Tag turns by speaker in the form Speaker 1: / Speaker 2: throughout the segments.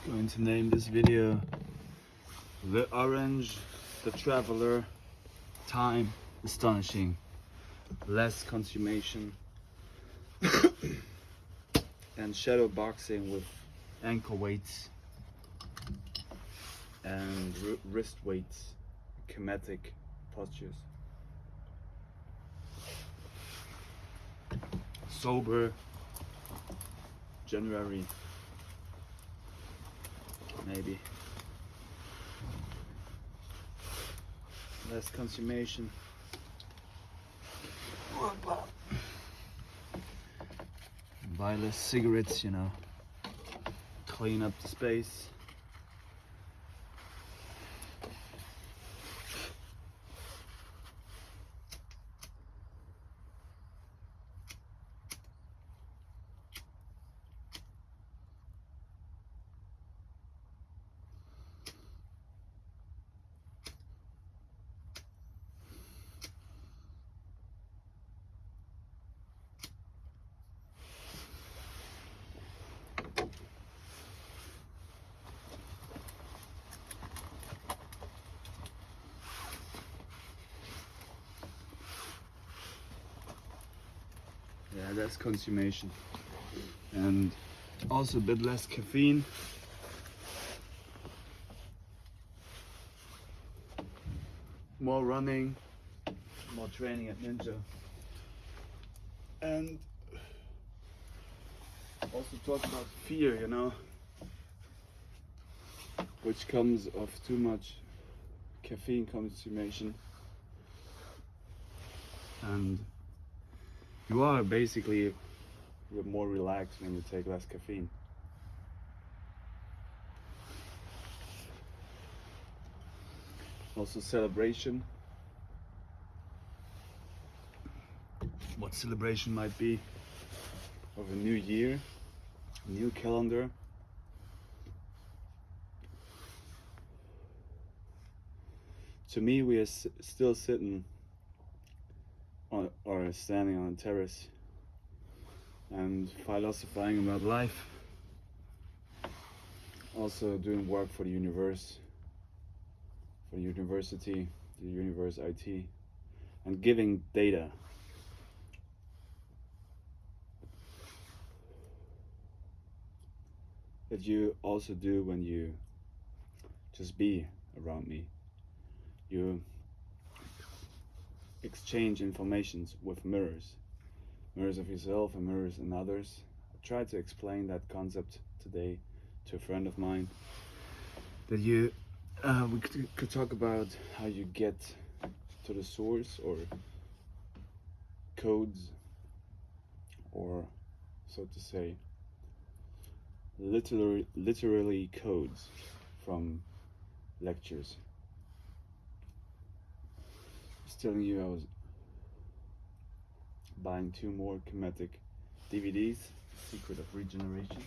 Speaker 1: Going to name this video The Orange, The Traveler, Time Astonishing, Less Consummation, and shadow boxing with ankle weights and wrist weights, kinetic postures. Sober January, maybe. Less consummation. Buy less cigarettes, clean up the space. Yeah, that's consummation. And also a bit less caffeine. More running, more training at Ninja. And also talk about fear, which comes of too much caffeine consumption. And you are basically more relaxed when you take less caffeine. Also celebration. What celebration might be of a new year, a new calendar. To me, we are still sitting on, or standing on a terrace and philosophizing about life. Also doing work for the universe, for the university, the universe IT, and giving data. That you also do when you just be around me. You exchange informations with mirrors of yourself and mirrors in others. I tried to explain that concept today to a friend of mine, that we could talk about how you get to the source, or codes, or so to say literally codes from lectures. I was telling you I was buying 2 more Kemetic DVDs, Secret of Regeneration.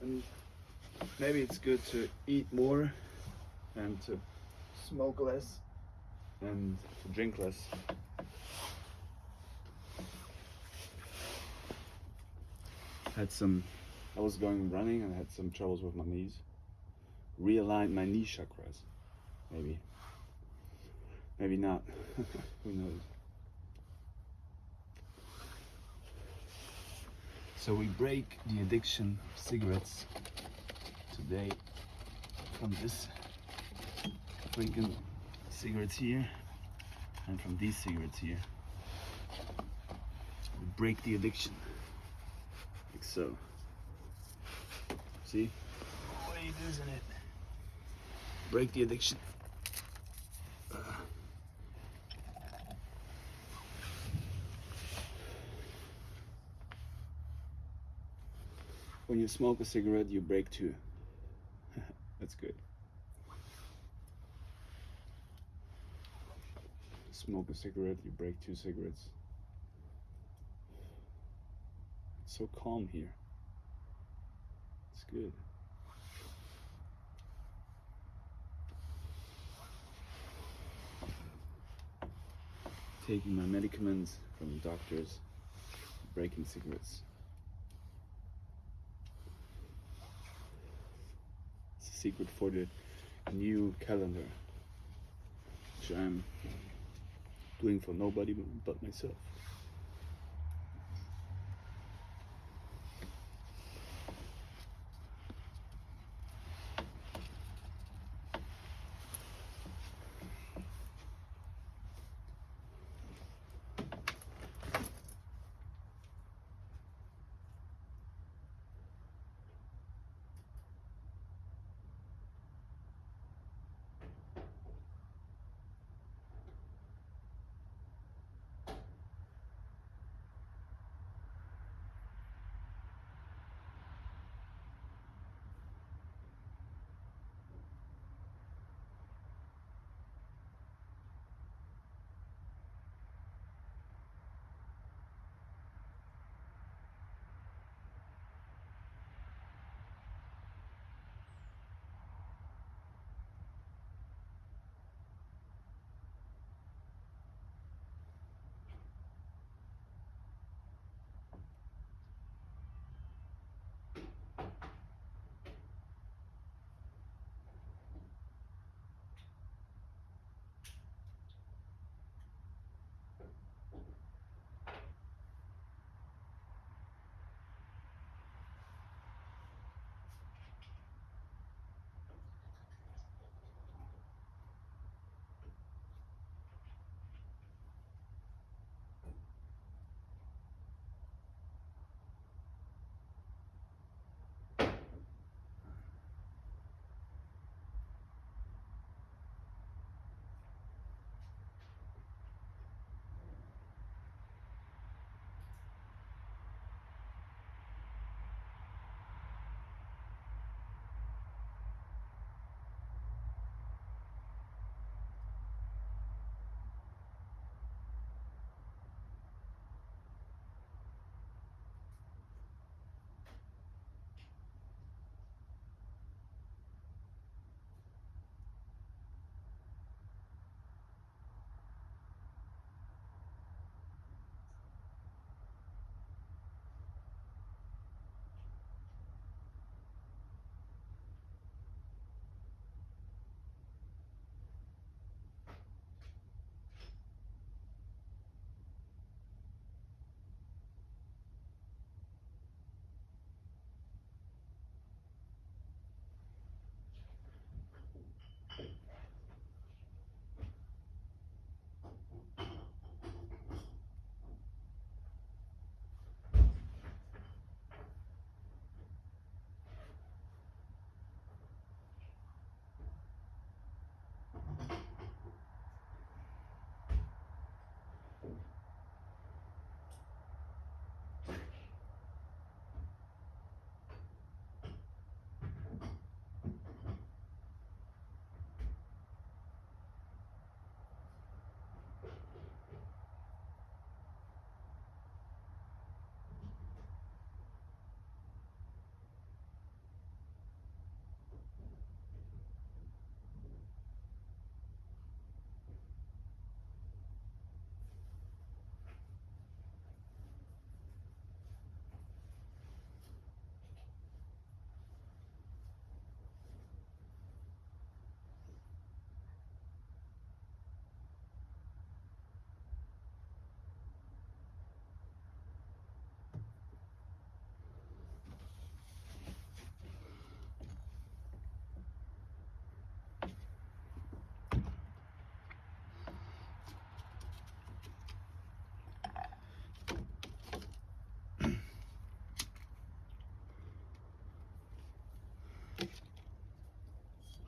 Speaker 1: And maybe it's good to eat more and to smoke less and to drink less. I was going running and I had some troubles with my knees. Realigned my knee chakras, maybe not. Who knows? So we break the addiction of cigarettes today from this freaking cigarettes here and from these cigarettes here. We break the addiction, like so. See? Wait, isn't it? Break the addiction. When you smoke a cigarette, you break 2. That's good. Smoke a cigarette, you break 2 cigarettes. It's so calm here. It's good. Taking my medicaments from the doctors, breaking cigarettes. secret for the new calendar, which I'm doing for nobody but myself.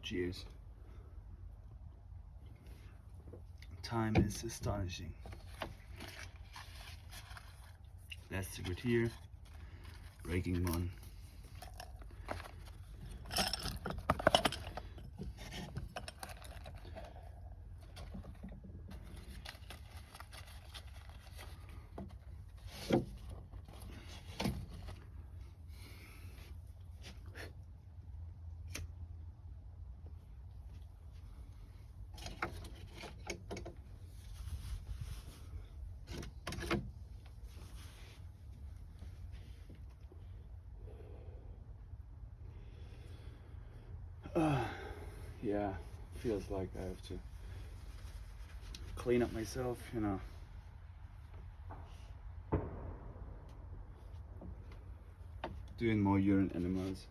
Speaker 1: Cheers. Time is astonishing. Last cigarette here. Breaking one. yeah, feels like I have to clean up myself, you know. Doing more urine enemas.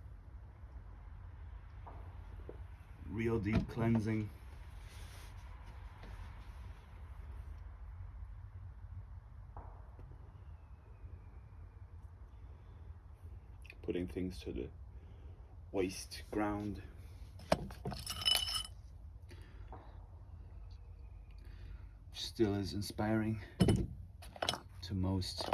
Speaker 1: Real deep cleansing. Putting things to the waste ground. Still is inspiring to most.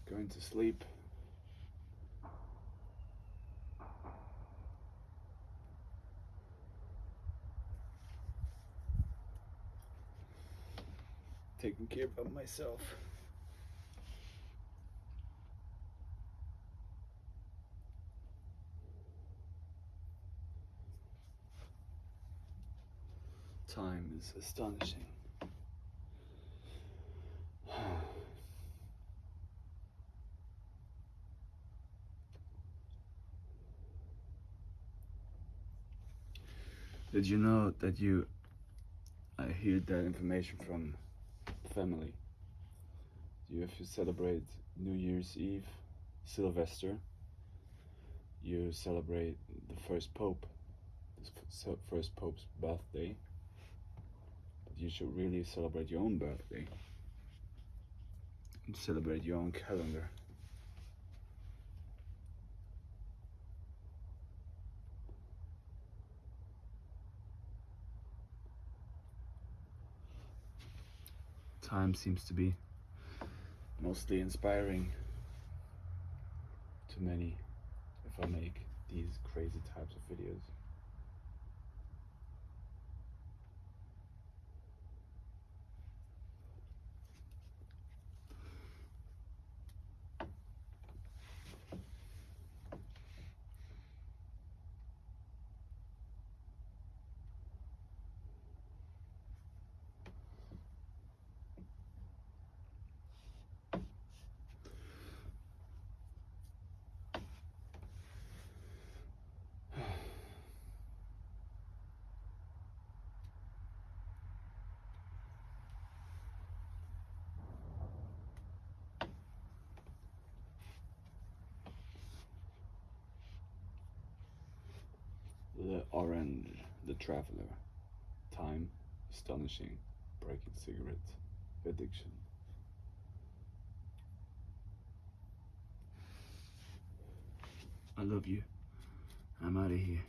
Speaker 1: Going to sleep. Taking care of myself. Time is astonishing. Did you know that I hear that information from family? If you celebrate New Year's Eve, Sylvester, you celebrate the first pope, the first pope's birthday. But you should really celebrate your own birthday and celebrate your own calendar. Time seems to be mostly inspiring to many if I make these crazy types of videos. The Orange, the Traveler. Time, astonishing, breaking cigarette, addiction. I love you. I'm out of here.